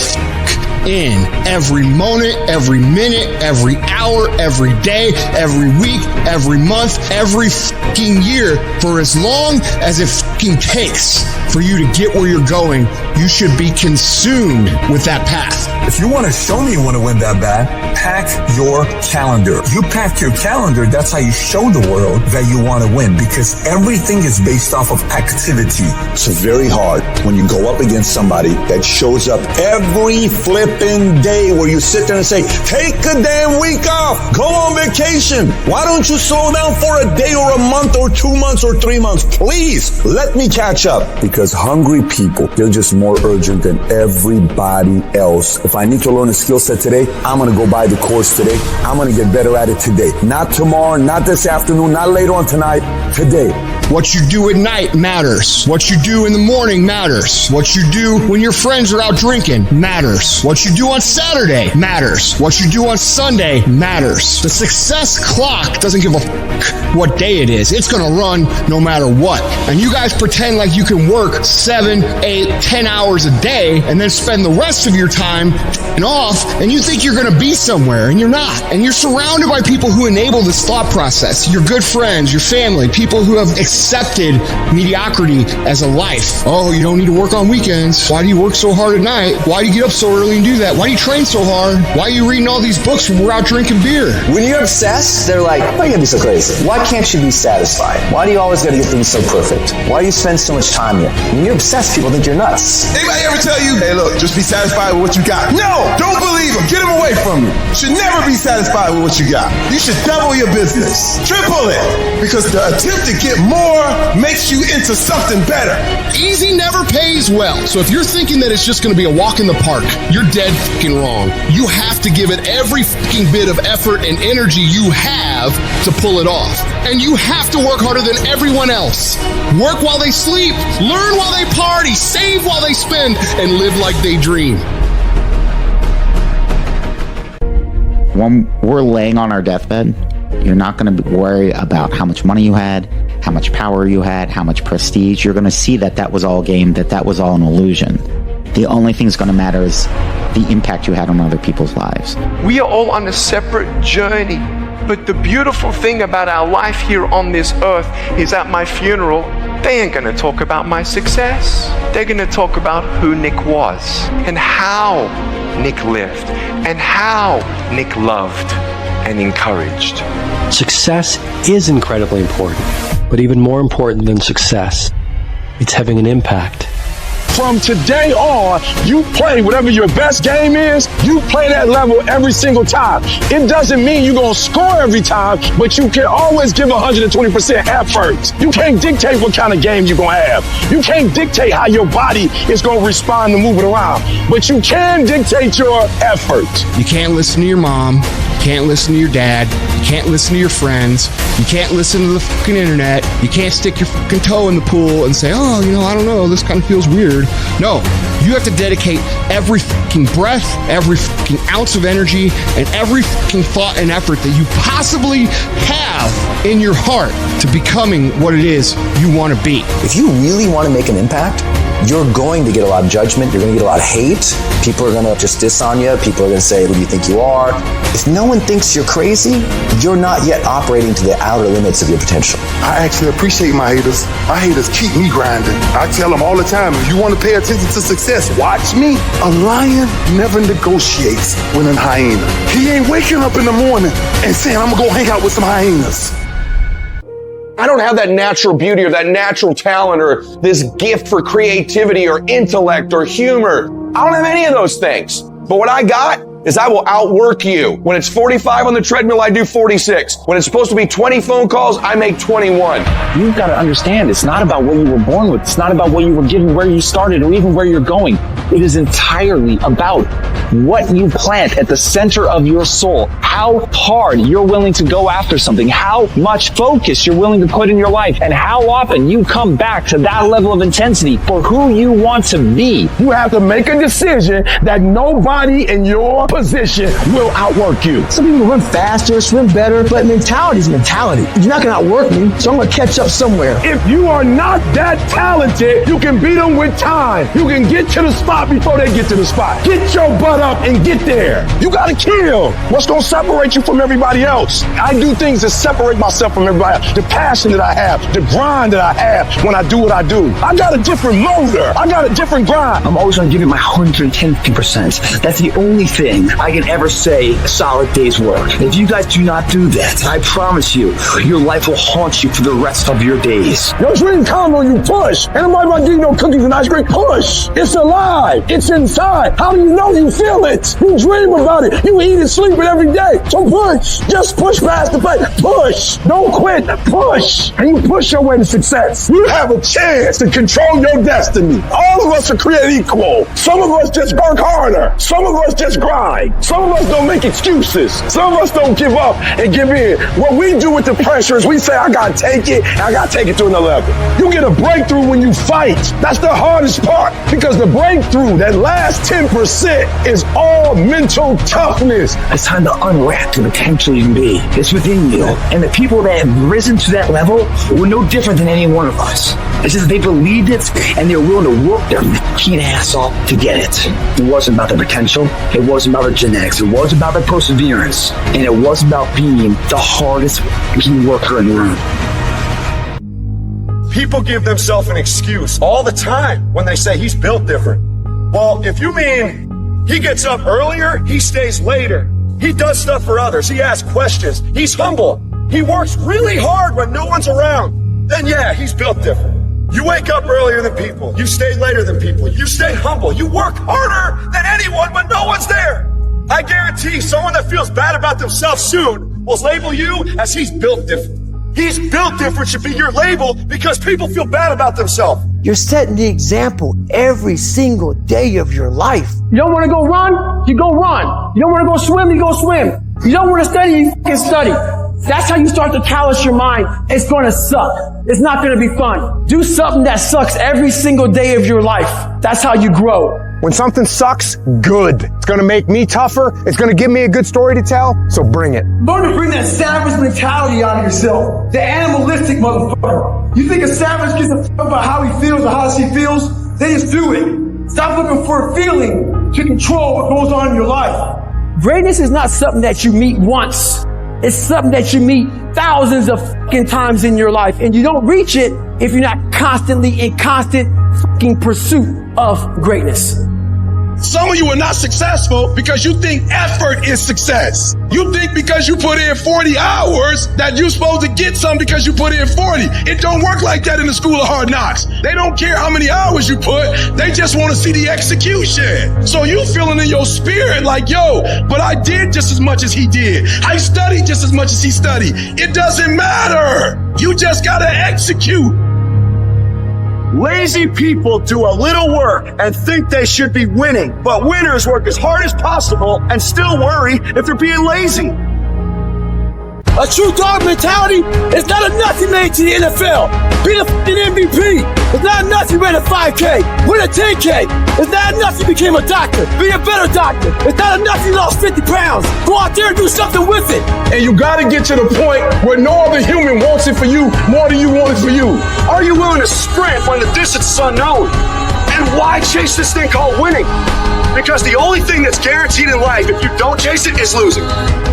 Speaker 1: in. Every moment, every minute, every hour, every day, every week, every month, every fucking year, for as long as it fucking takes for you to get where you're going, you should be consumed with that path.
Speaker 19: If you want to show me you want to win that bad, pack your calendar. You pack your calendar, that's how you show the world that you want to win, because everything is based off of activity.
Speaker 2: It's very hard when you go up against somebody that shows up every flipping day where you sit there and say, take a damn week off, go on vacation. Why don't you slow down for a day or a month or 2 months or 3 months? Please let me catch up. Because hungry people, they're just more urgent than everybody else. If I need to learn a skill set today, I'm going to go buy the course today. I'm going to get better at it today. Not tomorrow, not this afternoon, not later on tonight, today.
Speaker 1: What you do at night matters. What you do in the morning matters. What you do when your friends are out drinking matters. What you do on Saturday matters. What you do on Sunday matters. The success clock doesn't give a fuck what day it is. It's going to run no matter what. And you guys pretend like you can work 7, 8, 10 hours a day and then spend the rest of your time off, and you think you're going to be somewhere, and you're not. And you're surrounded by people who enable this thought process. Your good friends, your family, people who have accepted mediocrity as a life. Oh, you don't need to work on weekends. Why do you work so hard at night? Why do you get up so early and do that? Why do you train so hard? Why are you reading all these books when we're out drinking beer?
Speaker 20: When you're obsessed, they're like, why are you gonna be so crazy? Why can't you be satisfied? Why do you always gotta get things so perfect? Why do you spend so much time here? When you're obsessed, people think you're nuts.
Speaker 15: Anybody ever tell you, hey look, just be satisfied with what you got? No, don't believe them. Get them away from you. You should never be satisfied with what you got. You should double your business. Triple it. Because the attempt to get more makes you into something better.
Speaker 11: Easy never pays well. So if you're thinking that it's just going to be a walk in the park, you're dead fucking wrong. You have to give it every fucking bit of effort and energy you have to pull it off. And you have to work harder than everyone else. Work while they sleep, learn while they party, save while they spend, and live like they dream.
Speaker 21: When we're laying on our deathbed, you're not going to worry about how much money you had, how much power you had, how much prestige. You're going to see that that was all game, that was all an illusion. The only thing that's going to matter is the impact you had on other people's lives.
Speaker 22: We are all on a separate journey. But the beautiful thing about our life here on this earth is at my funeral, they ain't going to talk about my success. They're going to talk about who Nick was and how Nick lived and how Nick loved and encouraged.
Speaker 9: Success is incredibly important, but even more important than success, it's having an impact.
Speaker 16: From today on, you play whatever your best game is, you play that level every single time. It doesn't mean you're going to score every time, but you can always give 120% effort. You can't dictate what kind of game you're going to have. You can't dictate how your body is going to respond to moving around, but you can dictate your effort.
Speaker 1: You can't listen to your mom. You can't listen to your dad. You can't listen to your friends. You can't listen to the fucking internet. You can't stick your fucking toe in the pool and say, oh, I don't know, this kind of feels weird. No, you have to dedicate every fucking breath, every fucking ounce of energy, and every fucking thought and effort that you possibly have in your heart to becoming what it is you want to be.
Speaker 20: If you really want to make an impact, you're going to get a lot of judgment. You're going to get a lot of hate. People are going to just diss on you. People are going to say, who do you think you are? If no one thinks you're crazy, you're not yet operating to the outer limits of your potential.
Speaker 15: I actually appreciate my haters. My haters keep me grinding. I tell them all the time, if you want to pay attention to success, watch me. A lion never negotiates with a hyena. He ain't waking up in the morning and saying, I'm going to go hang out with some hyenas.
Speaker 4: I don't have that natural beauty or that natural talent or this gift for creativity or intellect or humor. I don't have any of those things. But what I got is I will outwork you. When it's 45 on the treadmill, I do 46. When it's supposed to be 20 phone calls, I make 21.
Speaker 10: You've got to understand, it's not about what you were born with. It's not about what you were given, where you started, or even where you're going. It is entirely about what you plant at the center of your soul, how hard you're willing to go after something, how much focus you're willing to put in your life, and how often you come back to that level of intensity for who you want to be.
Speaker 16: You have to make a decision that nobody in your position will outwork you.
Speaker 9: Some people run faster, swim better, but mentality is mentality. You're not going to outwork me, so I'm going to catch up somewhere.
Speaker 16: If you are not that talented, you can beat them with time. You can get to the spot before they get to the spot. Get your butt up and get there. You got to kill. What's going to separate you from everybody else? I do things that separate myself from everybody else. The passion that I have, the grind that I have when I do what I do. I got a different motor. I got a different grind.
Speaker 10: I'm always going to give it my 110%. That's the only thing I can ever say a solid day's work. If you guys do not do that, I promise you, your life will haunt you for the rest of your days.
Speaker 16: Your dream come on you, push. Ain't nobody about to give you no cookies and ice cream. Push. It's alive. It's inside. How do you know you feel it? You dream about it. You eat and sleep it every day. So push. Just push past the pain. Push. Don't quit. Push. And you push your way to success. You have a chance to control your destiny. All of us are created equal. Some of us just work harder. Some of us just grind. Some of us don't make excuses. Some of us don't give up and give in. What we do with the pressure is we say, I gotta take it, and I gotta take it to another level. You get a breakthrough when you fight. That's the hardest part, because the breakthrough, that last 10%, is all mental toughness.
Speaker 10: It's time to unwrap the potential you can be. It's within you. And the people that have risen to that level were no different than any one of us. It's just that they believed it and they were willing to work their fucking ass off to get it. It wasn't about the potential. It wasn't about the genetics. It wasn't about the perseverance. And it wasn't about being the hardest fucking worker in the room.
Speaker 23: People give themselves an excuse all the time when they say he's built different. Well, if you mean he gets up earlier, he stays later, he does stuff for others, he asks questions, he's humble, he works really hard when no one's around, then yeah, he's built different. You wake up earlier than people, you stay later than people, you stay humble, you work harder than anyone when no one's there. I guarantee someone that feels bad about themselves soon will label you as he's built different. He's built different should be your label because people feel bad about themselves.
Speaker 9: You're setting the example every single day of your life.
Speaker 16: You don't want to go run? You go run. You don't want to go swim? You go swim. You don't want to study? You can study. That's how you start to callous your mind. It's going to suck. It's not going to be fun. Do something that sucks every single day of your life. That's how you grow.
Speaker 7: When something sucks, good. It's going to make me tougher. It's going to give me a good story to tell. So bring it.
Speaker 16: Learn to bring that savage mentality out of yourself. The animalistic motherfucker. You think a savage gives a fuck about how he feels or how she feels? They just do it. Stop looking for a feeling to control what goes on in your life. Greatness is not something that you meet once. It's something that you meet thousands of fucking times in your life. And you don't reach it if you're not constantly in constant fucking pursuit of greatness.
Speaker 6: Some of you are not successful because you think effort is success. You think because you put in 40 hours that you're supposed to get something because you put in 40. It don't work like that in the school of hard knocks. They don't care how many hours you put. They just want to see the execution. So you feeling in your spirit like, yo, but I did just as much as he did. I studied just as much as he studied. It doesn't matter. You just got to execute.
Speaker 23: Lazy people do a little work and think they should be winning, but winners work as hard as possible and still worry if they're being lazy. A true dog mentality is not enough you made to the NFL. Be the fucking MVP. It's not enough you ran a 5K. Win a 10K. It's not enough you became a doctor. Be a better doctor. It's not enough you lost 50 pounds. Go out there and do something with it.
Speaker 5: And you gotta get to the point where no other human wants it for you more than you want it for you.
Speaker 23: Are you willing to sprint when the distance is unknown? And And why chase this thing called winning? Because the only thing that's guaranteed in life, if you don't chase it, is losing.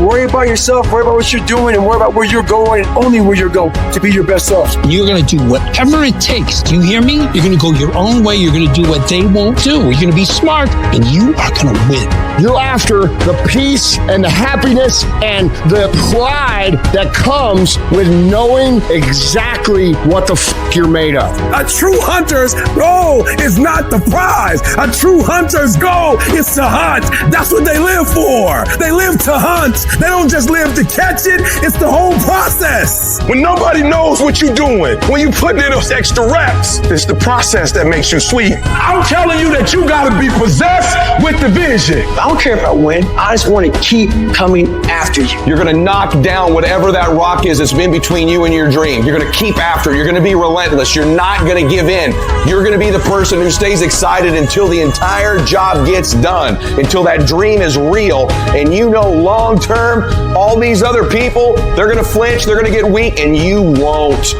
Speaker 23: Worry about yourself, worry about what you're doing, and worry about where you're going, and only where you're going to be your best self.
Speaker 12: You're going to do whatever it takes. Do you hear me? You're going to go your own way. You're going to do what they won't do. You're going to be smart, and you are going to win.
Speaker 5: You're after the peace and the happiness and the pride that comes with knowing exactly what the f*** you're made of. A true hunter's goal is not the prize. A true hunter's goal is to hunt. That's what they live for. They live to hunt. They don't just live to catch it. It's the whole process.
Speaker 17: When nobody knows what you're doing, when you put in those extra reps, it's the process that makes you sweet.
Speaker 5: I'm telling you that you gotta be possessed with the vision.
Speaker 9: I don't care if I win. I just want to keep coming after you.
Speaker 4: You're going to knock down whatever that rock is that's been between you and your dream. You're going to keep after it. You're going to be relentless. You're not going to give in. You're going to be the person who stays excited until the entire job gets done, until that dream is real. And you know long term, all these other people, they're going to flinch, they're going to get weak, and you won't.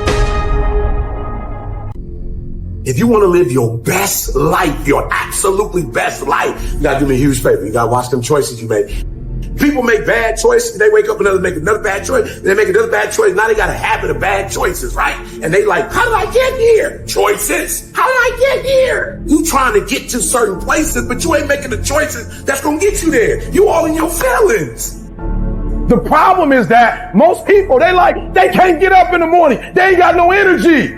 Speaker 15: If you want to live your best life, your absolutely best life, you gotta do me a huge favor. You gotta watch them choices you make. People make bad choices. They wake up and make another bad choice. They make another bad choice. Now they got a habit of bad choices, right? And they like, how did I get here? Choices. How did I get here? You trying to get to certain places, but you ain't making the choices that's gonna get you there. You all in your feelings.
Speaker 5: The problem is that most people, they can't get up in the morning. They ain't got no energy.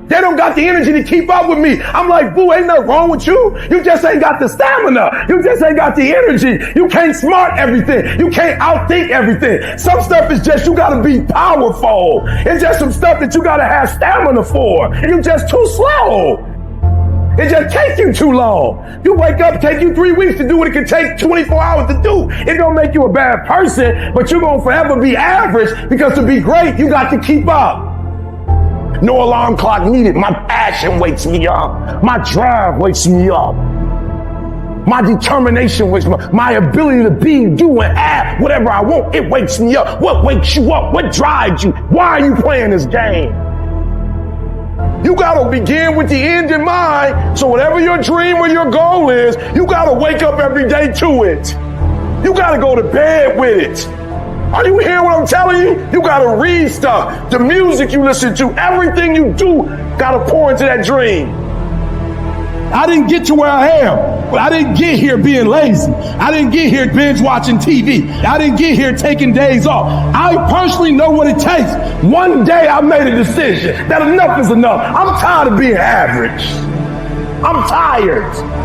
Speaker 5: They don't got the energy to keep up with me. I'm like, boo, ain't nothing wrong with you. You just ain't got the stamina. You just ain't got the energy. You can't smart everything. You can't outthink everything. Some stuff is just, you gotta be powerful. It's just some stuff that you gotta have stamina for. And you're just too slow. It just takes you too long. You wake up, take you 3 weeks to do what it can take 24 hours to do. It don't make you a bad person, but you're gonna forever be average because to be great, you got to keep up. No alarm clock needed. My passion wakes me up. My drive wakes me up. My determination wakes me up. My ability to be, do, and add whatever I want, it wakes me up. What wakes you up? What drives you? Why are you playing this game? You gotta begin with the end in mind. So whatever your dream or your goal is, you gotta wake up every day to it. You gotta go to bed with it. Are you hearing what I'm telling you? You gotta read stuff. The music you listen to, everything you do, gotta pour into that dream. I didn't get to where I am, but I didn't get here being lazy. I didn't get here binge watching TV. I didn't get here taking days off. I personally know what it takes. One day I made a decision that enough is enough. I'm tired of being average. I'm tired.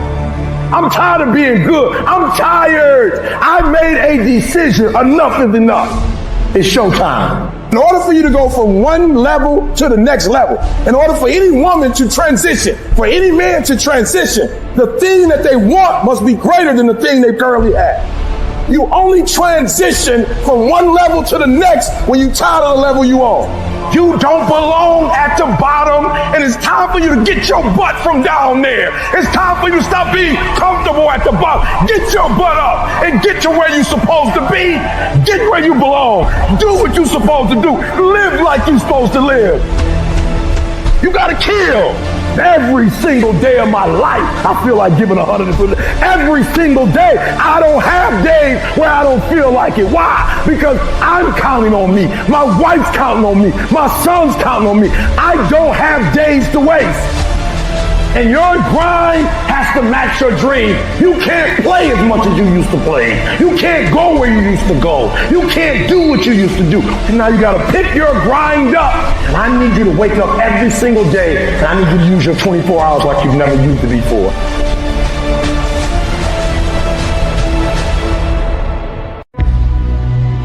Speaker 5: I'm tired of being good. I'm tired. I made a decision. Enough is enough. It's showtime. In order for you to go from one level to the next level, in order for any woman to transition, for any man to transition, the thing that they want must be greater than the thing they currently have. You only transition from one level to the next when you're tired of the level you on. You don't belong at the bottom, and it's time for you to get your butt from down there. It's time for you to stop being comfortable at the bottom. Get your butt up and get to where you're supposed to be. Get where you belong. Do what you're supposed to do. Live like you're supposed to live. You gotta kill. Every single day of my life, I feel like giving 100%. Every single day, I don't have days where I don't feel like it. Why? Because I'm counting on me. My wife's counting on me. My son's counting on me. I don't have days to waste. And your grind has to match your dream. You can't play as much as you used to play. You can't go where you used to go. You can't do what you used to do. And now you gotta pick your grind up. And I need you to wake up every single day. And I need you to use your 24 hours like you've never used it before.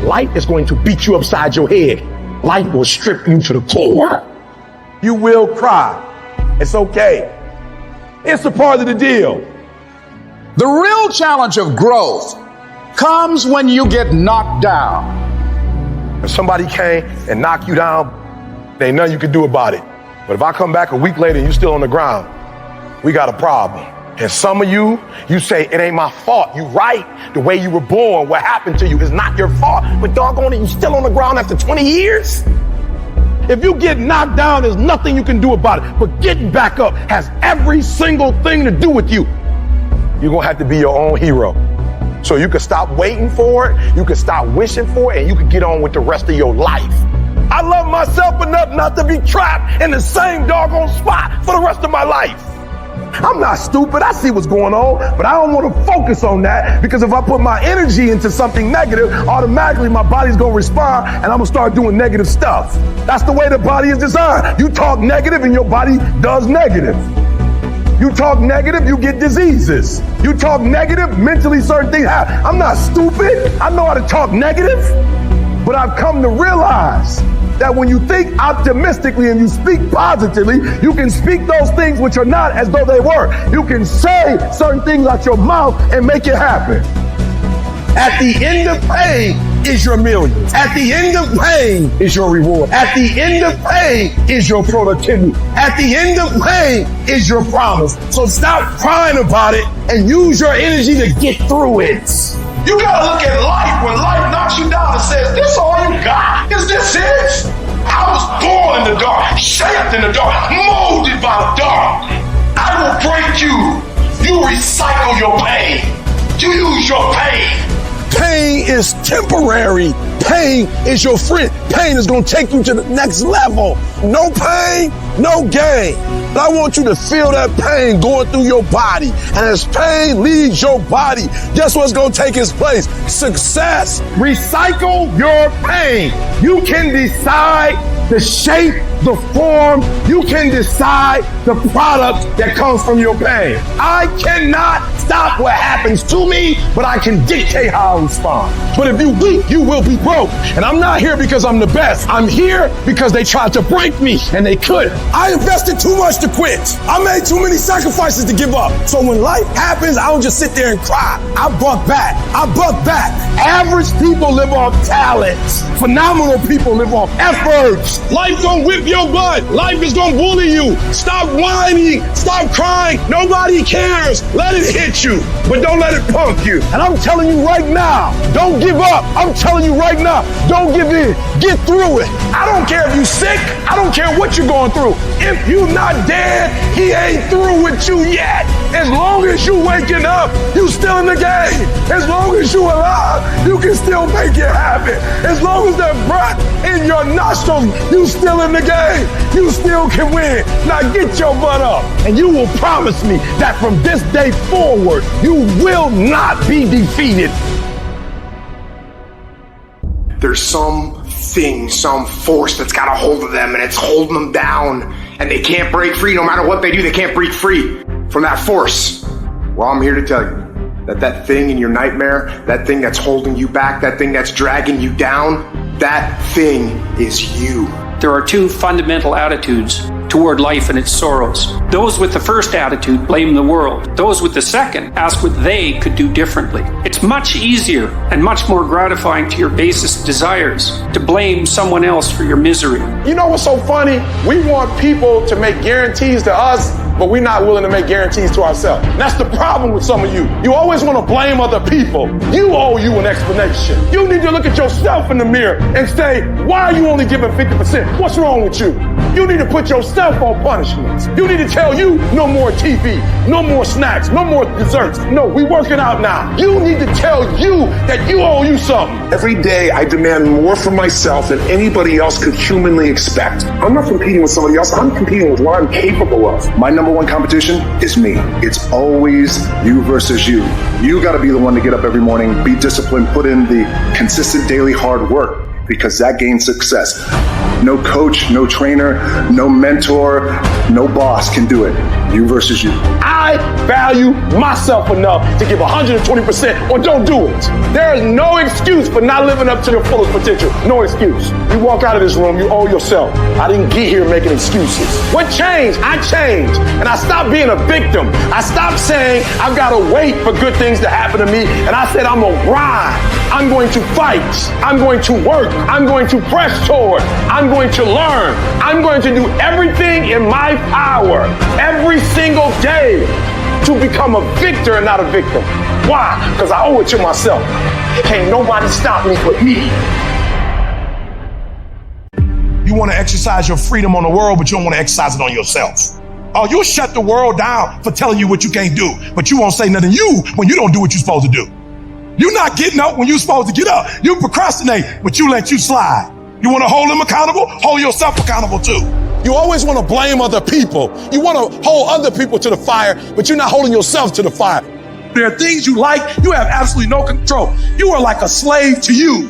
Speaker 5: Life is going to beat you upside your head. Life will strip you to the core. You will cry. It's okay. It's a part of the deal.
Speaker 3: The real challenge of growth comes when you get knocked down.
Speaker 5: If somebody came and knocked you down, there ain't nothing you can do about it. But if I come back a week later and you're still on the ground, we got a problem. And some of you say, it ain't my fault. You right. The way you were born, what happened to you is not your fault. But doggone it, you still on the ground after 20 years? If you get knocked down, there's nothing you can do about it. But getting back up has every single thing to do with you. You're going to have to be your own hero. So you can stop waiting for it, you can stop wishing for it, and you can get on with the rest of your life. I love myself enough not to be trapped in the same doggone spot for the rest of my life. I'm not stupid. I see what's going on, but I don't want to focus on that, because if I put my energy into something negative, automatically my body's going to respond and I'm going to start doing negative stuff. That's the way the body is designed. You talk negative and your body does negative. You talk negative, you get diseases. You talk negative, mentally certain things happen. I'm not stupid. I know how to talk negative, but I've come to realize that when you think optimistically and you speak positively, you can speak those things which are not as though they were. You can say certain things out your mouth and make it happen. At the end of pain is your millions. At the end of pain is your reward. At the end of pain is your productivity. At the end of pain is your promise. So stop crying about it and use your energy to get through it.
Speaker 15: You gotta look at life when life knocks you down and says, this all you got? Is this it? I was born in the dark, shaped in the dark, molded by the dark. I will break you. You recycle your pain. You use your pain.
Speaker 5: Pain is temporary. Pain is your friend. Pain is going to take you to the next level. No pain, no gain. But I want you to feel that pain going through your body. And as pain leaves your body, guess what's going to take its place? Success. Recycle your pain. You can decide the shape, the form. You can decide the product that comes from your pain. I cannot stop what happens to me, but I can dictate how I respond. But if you're weak, you will be broke. And I'm not here because I'm the best. I'm here because they tried to break me and they couldn't. I invested too much to quit. I made too many sacrifices to give up. So when life happens, I don't just sit there and cry. I buck back. Average people live off talents. Phenomenal people live off efforts. Life gonna whip your butt. Life is gonna bully you. Stop whining. Stop crying. Nobody cares. Let it hit you, but don't let it punk you. And I'm telling you right now, don't give up. I'm telling you right now, don't give in. Get through it. I don't care if you're sick. I don't care what you're going through. If you're not dead, he ain't through with you yet. As long as you waking up, you still in the game. As long as you alive, you can still make it happen. As long as that breath in your nostrils, you still in the game. You still can win. Now get your butt up, and you will promise me that from this day forward, you will not be defeated.
Speaker 7: There's something, some force that's got a hold of them, and it's holding them down, and they can't break free. No matter what they do, they can't break free from that force. Well, I'm here to tell you that thing in your nightmare, that thing that's holding you back, that thing that's dragging you down, that thing is you.
Speaker 8: There are two fundamental attitudes toward life and its sorrows. Those with the first attitude blame the world. Those with the second ask what they could do differently. It's much easier and much more gratifying to your basest desires to blame someone else for your misery.
Speaker 5: You know what's so funny? We want people to make guarantees to us, but we're not willing to make guarantees to ourselves. And that's the problem with some of you. You always want to blame other people. You owe you an explanation. You need to look at yourself in the mirror and say, why are you only giving 50%? What's wrong with you? You need to put yourself on punishments. You need to tell you no more TV, no more snacks, no more desserts. No, we working out now. You need to tell you that you owe you something.
Speaker 15: Every day I demand more from myself than anybody else could humanly expect. I'm not competing with somebody else. I'm competing with what I'm capable of.
Speaker 2: My number one competition is me. It's always you versus you. You got to be the one to get up every morning, be disciplined, put in the consistent daily hard work, because that gains success. No coach, no trainer, no mentor, no boss can do it. You versus you.
Speaker 5: I value myself enough to give 120% or don't do it. There is no excuse for not living up to your fullest potential. No excuse. You walk out of this room, you owe yourself. I didn't get here making excuses. What changed? I changed. And I stopped being a victim. I stopped saying I've got to wait for good things to happen to me. And I said I'm going to grind. I'm going to fight. I'm going to work. I'm going to press toward. I'm going to learn. I'm going to do everything in my power every single day to become a victor and not a victim. Why? Because I owe it to myself. Can't nobody stop me but me. You want to exercise your freedom on the world, but you don't want to exercise it on yourself. Oh, you'll shut the world down for telling you what you can't do, but you won't say nothing to you when you don't do what you're supposed to do. You're not getting up when you're supposed to get up. You procrastinate, but you let you slide. You want to hold them accountable? Hold yourself accountable too. You always want to blame other people. You want to hold other people to the fire, but you're not holding yourself to the fire. There are things you like, you have absolutely no control. You are like a slave to you.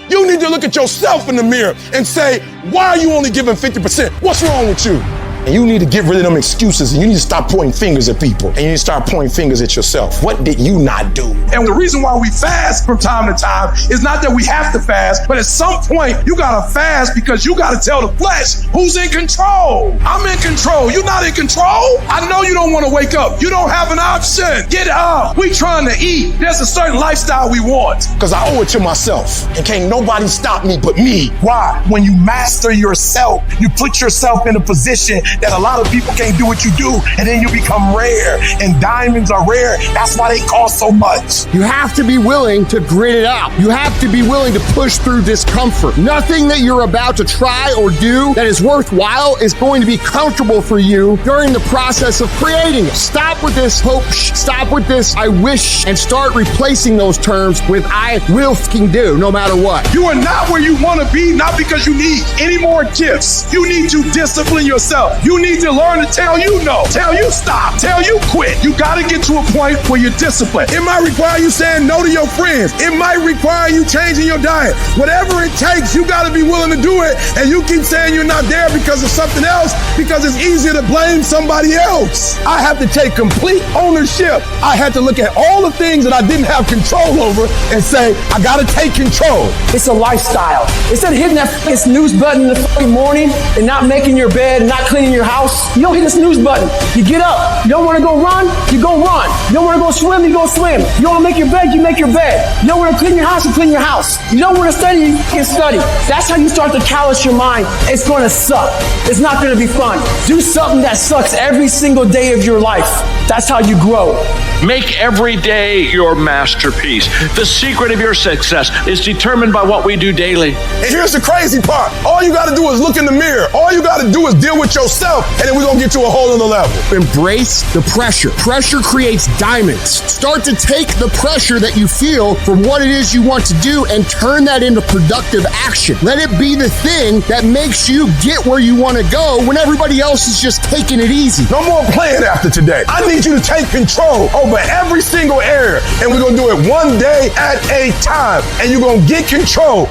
Speaker 5: You need to look at yourself in the mirror and say, why are you only giving 50%? What's wrong with you? And you need to get rid of them excuses, and you need to stop pointing fingers at people, and you need to start pointing fingers at yourself. What did you not do? And the reason why we fast from time to time is not that we have to fast, but at some point you gotta fast because you gotta tell the flesh who's in control. I'm in control. You're not in control. I know you don't want to wake up. You don't have an option. Get up. We trying to eat. There's a certain lifestyle we want because I owe it to myself, and can't nobody stop me but me. Why? When you master yourself, you put yourself in a position that a lot of people can't do what you do, and then you become rare, and diamonds are rare. That's why they cost so much.
Speaker 1: You have to be willing to grit it out. You have to be willing to push through discomfort. Nothing that you're about to try or do that is worthwhile is going to be comfortable for you during the process of creating it. Stop with this hope, stop with this I wish, and start replacing those terms with I will fucking do, no matter what.
Speaker 5: You are not where you want to be, not because you need any more gifts. You need to discipline yourself. You need to learn to tell you no, tell you stop, tell you quit. You got to get to a point where you're disciplined. It might require you saying no to your friends. It might require you changing your diet. Whatever it takes, you got to be willing to do it. And you keep saying you're not there because of something else, because it's easier to blame somebody else. I have to take complete ownership. I had to look at all the things that I didn't have control over and say, I got to take control.
Speaker 9: It's a lifestyle. Instead of hitting that snooze button in the fucking morning and not making your bed and not cleaning your house, you don't hit the snooze button. You get up. You don't want to go run, you go run. You don't want to go swim, you go swim. You don't want to make your bed, you make your bed. You don't want to clean your house, you clean your house. You don't want to study, you can study. That's how you start to callous your mind. It's going to suck. It's not going to be fun. Do something that sucks every single day of your life. That's how you grow.
Speaker 13: Make every day your masterpiece. The secret of your success is determined by what we do daily.
Speaker 5: And here's the crazy part. All you got to do is look in the mirror. All you got to do is deal with yourself, and then we're going to get to a whole other level.
Speaker 1: Embrace the pressure. Pressure creates diamonds. Start to take the pressure that you feel from what it is you want to do and turn that into productive action. Let it be the thing that makes you get where you want to go when everybody else is just taking it easy.
Speaker 5: No more playing after today. I need you to take control over every single area, and we're going to do it one day at a time, and you're going to get control.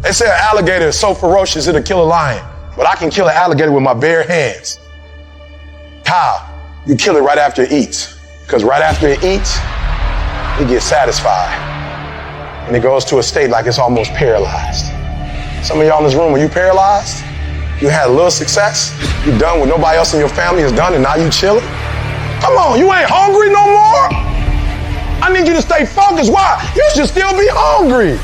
Speaker 5: They say an alligator is so ferocious it'll kill a lion, but I can kill an alligator with my bare hands. How? You kill it right after it eats, because right after it eats, it gets satisfied, and it goes to a state like it's almost paralyzed. Some of y'all in this room, when you paralyzed, you had a little success, you done what nobody else in your family has done, and now you chilling. Come on, you ain't hungry no more? I need you to stay focused. Why? You should still be hungry.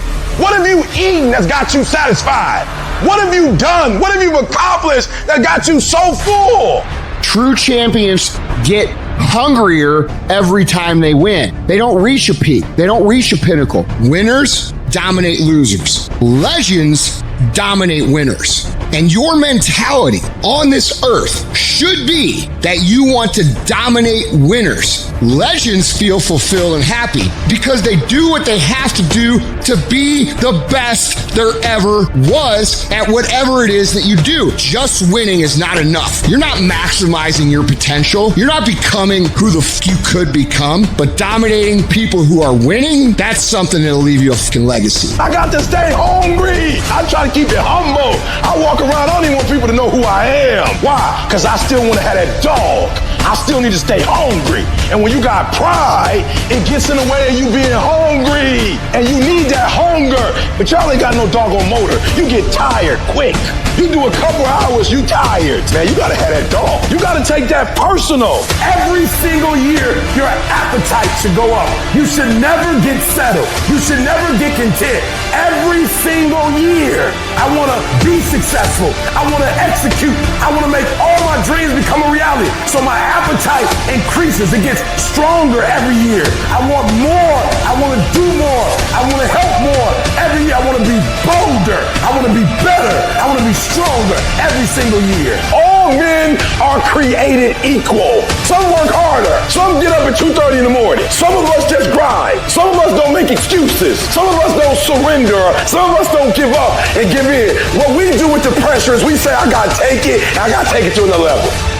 Speaker 5: What have you eaten that's got you satisfied? What have you done? What have you accomplished that got you so full?
Speaker 1: True champions get hungrier every time they win. They don't reach a peak. They don't reach a pinnacle. Winners dominate losers. Legends dominate winners. And your mentality on this earth should be that you want to dominate winners. Legends feel fulfilled and happy because they do what they have to do to be the best there ever was at whatever it is that you do. Just winning is not enough. You're not maximizing your potential. You're not becoming who the f you could become, but dominating people who are winning, that's something that'll leave you a fucking legacy.
Speaker 5: I got to stay hungry. I try to keep it humble. I walk around, I don't even want people to know who I am. Why? Because I still want to have that dog. I still need to stay hungry. And when you got pride, it gets in the way of you being hungry. And you need that hunger. But y'all ain't got no doggone motor. You get tired quick. You do a couple hours, you tired. Man, you gotta have that dog. You gotta take that personal.
Speaker 16: Every single year, your appetite should go up. You should never get settled. You should never get content. Every single year, I wanna be successful. I wanna execute. I wanna make all my dreams become a reality. So my appetite increases. It gets stronger every year. I want more. I wanna do more. I wanna help more. Every year, I wanna be bolder. I
Speaker 5: I want to be better. I want to be stronger every single year.
Speaker 17: All men are created equal. Some work harder. Some get up at 2:30 in the morning. Some of us just grind. Some of us don't make excuses. Some of us don't surrender. Some of us don't give up and give in. What we do with the pressure is we say, I got to take it, and I got to take it to another level.